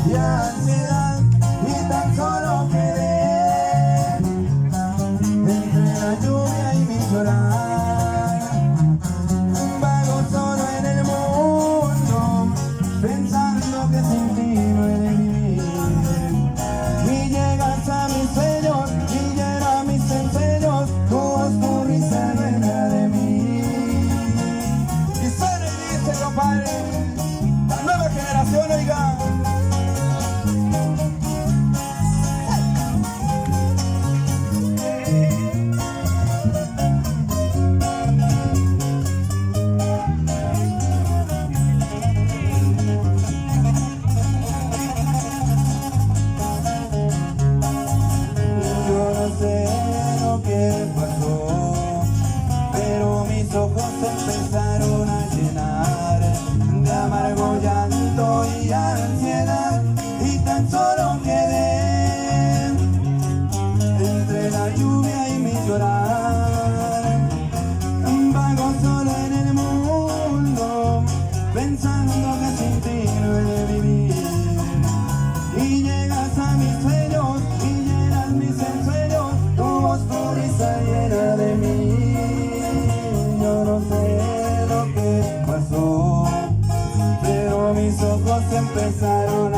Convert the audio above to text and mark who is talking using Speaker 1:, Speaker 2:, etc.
Speaker 1: y ansiedad, y tan solo quedé entre la lluvia y mi llorar. Vago solo en el mundo, pensando que sin ti no he de vivir. Y llegas a mis sueños y llenas mis ensueños, tu voz, tu risa llena de mí. Y suena y dice, compadre, la nueva generación, oiga. Empezaron a llenar de amargo llanto y ansiedad, y tan solo quedé entre la lluvia y mi llorar. Vago solo en el mundo, pensando que sin ti no he de vivir. Y llegas a mis sueños y llenas mis ensueños, tu voz, tu risa llena de mí. Yo no sé lo que pasó, pero mis ojos empezaron